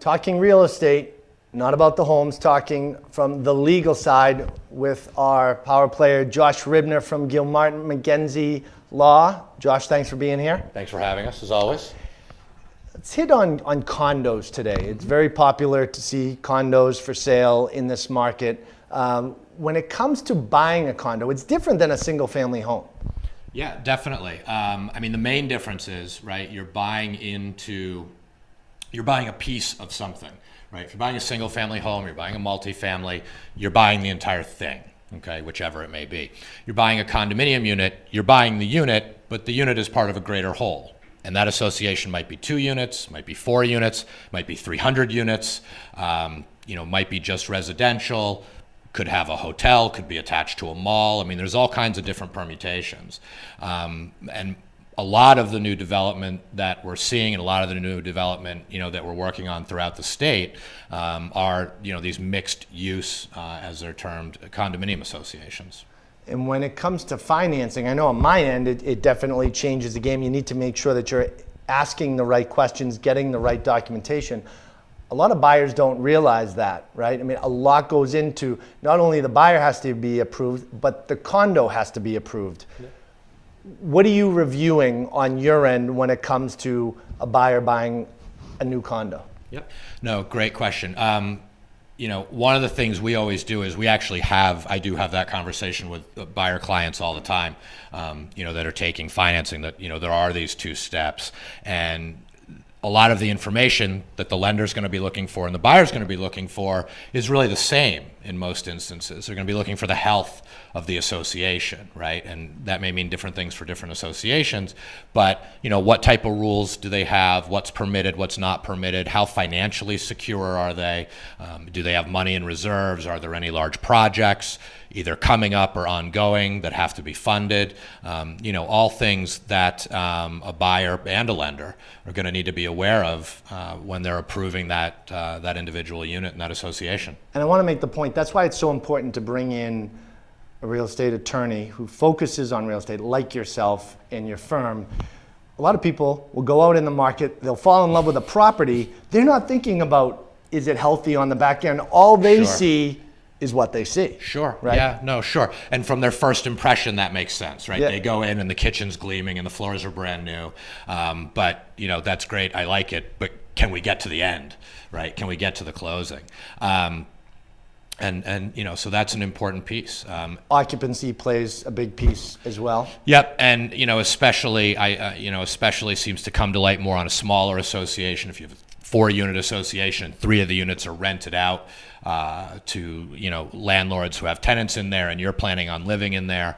Talking real estate, not about the homes, talking from the legal side with our power player, Josh Ribner from Gilmartin, Magence Law. Josh, thanks for being here. Thanks for having us, as always. Let's hit on condos today. It's very popular to see condos for sale in this market. When it comes to buying a condo, it's different than a single family home. Yeah, definitely. I mean, the main difference is, right, you're buying a piece of something, right? If you're buying a single family home, you're buying a multifamily, you're buying the entire thing, okay, whichever it may be. You're buying a condominium unit, you're buying the unit, but the unit is part of a greater whole. And that association might be 2 units, might be 4 units, might be 300 units, might be just residential, could have a hotel, could be attached to a mall. I mean, there's all kinds of different permutations. And a lot of the new development that we're seeing and a lot of the new development, that we're working on throughout the state are, these mixed use, as they're termed, condominium associations. And when it comes to financing, I know on my end, it definitely changes the game. You need to make sure that you're asking the right questions, getting the right documentation. A lot of buyers don't realize that, right? I mean, a lot goes into, not only the buyer has to be approved, but the condo has to be approved. Yeah. What are you reviewing on your end when it comes to a buyer buying a new condo? Yep. No, great question. One of the things we always do is I do have that conversation with buyer clients all the time, that are taking financing, that, there are these 2 steps. And a lot of the information that the lender's going to be looking for and the buyer's going to be looking for is really the same in most instances. They're going to be looking for the health of the association, right? And that may mean different things for different associations, but what type of rules do they have? What's permitted? What's not permitted? How financially secure are they? Do they have money in reserves? Are there any large projects either coming up or ongoing that have to be funded? All things that a buyer and a lender are going to need to be aware of when they're approving that individual unit and that association. And I want to make the point, that's why it's so important to bring in a real estate attorney who focuses on real estate, like yourself and your firm. A lot of people will go out in the market, they'll fall in love with a property, they're not thinking about, is it healthy on the back end? All they see is what they see. Sure. Right? Yeah, no, sure. And from their first impression, that makes sense, right? Yeah. They go in and the kitchen's gleaming and the floors are brand new. But, that's great. I like it. But can we get to the end, right? Can we get to the closing? So that's an important piece. Occupancy plays a big piece as well. Yep, and especially seems to come to light more on a smaller association. If you have a 4-unit association and 3 of the units are rented out to landlords who have tenants in there, and you're planning on living in there,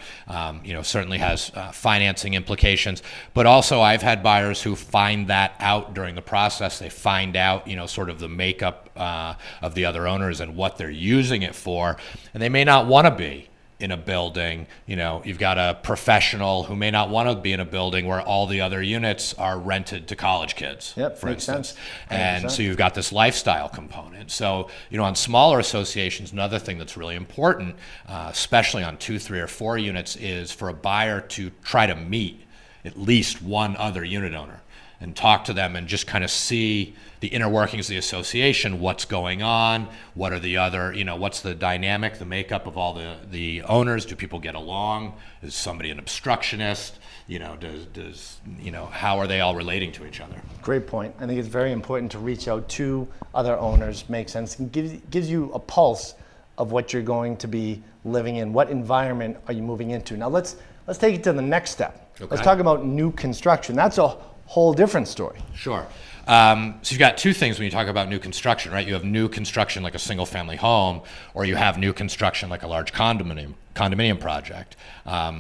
certainly has financing implications. But also, I've had buyers who find that out during the process. They find out sort of the makeup of the other owners and what they're using it for, and they may not want to be in a building. You've got a professional who may not want to be in a building where all the other units are rented to college kids, for instance. And so you've got this lifestyle component. So, on smaller associations, another thing that's really important, especially on 2, 3, or 4 units, is for a buyer to try to meet at least one other unit owner and talk to them and just kind of see the inner workings of the association, what's going on, what are the other, what's the dynamic, the makeup of all the owners, do people get along, is somebody an obstructionist, how are they all relating to each other? Great point. I think it's very important to reach out to other owners, makes sense, and gives you a pulse of what you're going to be living in, what environment are you moving into. Now let's take it to the next step. Okay. Let's talk about new construction. That's a whole different story. Sure. So you've got 2 things when you talk about new construction, right? You have new construction like a single family home, or you have new construction like a large condominium project,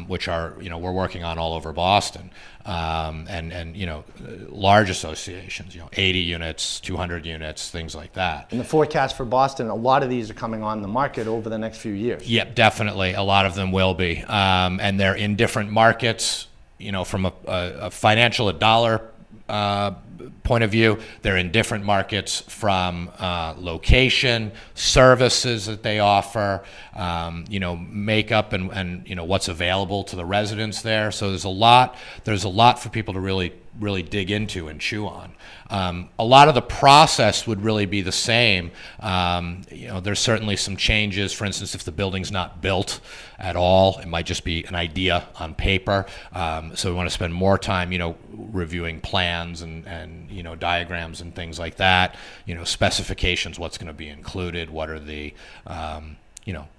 which are, we're working on all over Boston. And large associations, 80 units, 200 units, things like that. In the forecast for Boston, a lot of these are coming on the market over the next few years. Yep, definitely. A lot of them will be. And they're in different markets, from a financial, a dollar point of view. They're in different markets from location, services that they offer, makeup and what's available to the residents there. So there's a lot for people to really really dig into and chew on. A lot of the process would really be the same. There's certainly some changes. For instance, if the building's not built at all, it might just be an idea on paper. So we want to spend more time, reviewing plans and diagrams and things like that. Specifications, what's going to be included, what are the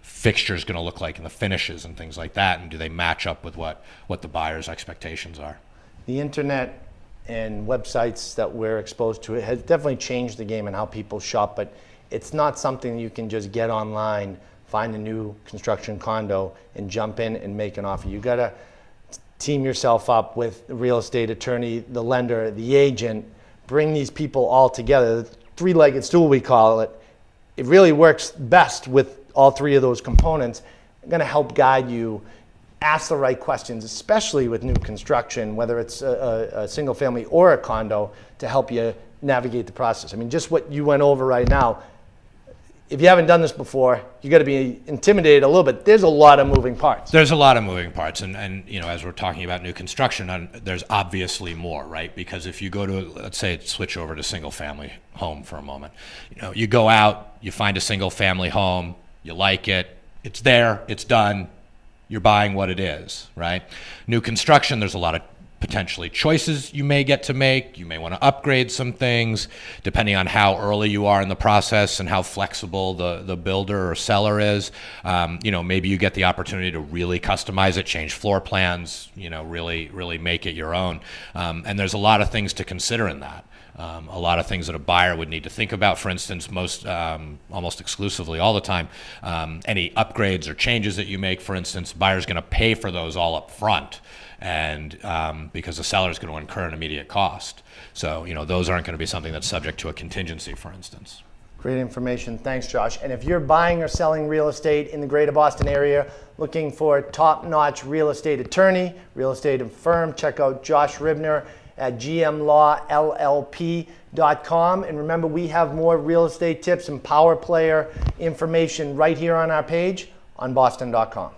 fixtures going to look like and the finishes and things like that, and do they match up with what the buyer's expectations are. The internet and websites that we're exposed to, it has definitely changed the game and how people shop, but it's not something you can just get online, find a new construction condo and jump in and make an offer. You got to team yourself up with the real estate attorney, the lender, the agent, bring these people all together. The three-legged stool, we call it. It really works best with all three of those components. I'm going to help guide you, ask the right questions, especially with new construction, whether it's a single family or a condo, to help you navigate the process. I mean, just what you went over right now, if you haven't done this before, you got to be intimidated a little bit. There's a lot of moving parts. There's a lot of moving parts, and as we're talking about new construction, there's obviously more, right? Because if you go to, let's say, switch over to single family home for a moment, you go out, you find a single family home, you like it, it's there, it's done, you're buying what it is, right? New construction, there's a lot of potentially choices you may get to make. You may want to upgrade some things depending on how early you are in the process and how flexible the builder or seller is. Maybe you get the opportunity to really customize it, change floor plans, really make it your own. And there's a lot of things to consider in that. A lot of things that a buyer would need to think about. For instance, almost exclusively all the time, any upgrades or changes that you make, for instance, buyer's going to pay for those all up front, and because the seller is going to incur an immediate cost. So, those aren't going to be something that's subject to a contingency, for instance. Great information. Thanks, Josh. And if you're buying or selling real estate in the greater Boston area, looking for a top-notch real estate attorney, real estate firm, check out Josh Ribner at gmlawllp.com. And remember, we have more real estate tips and power player information right here on our page on boston.com.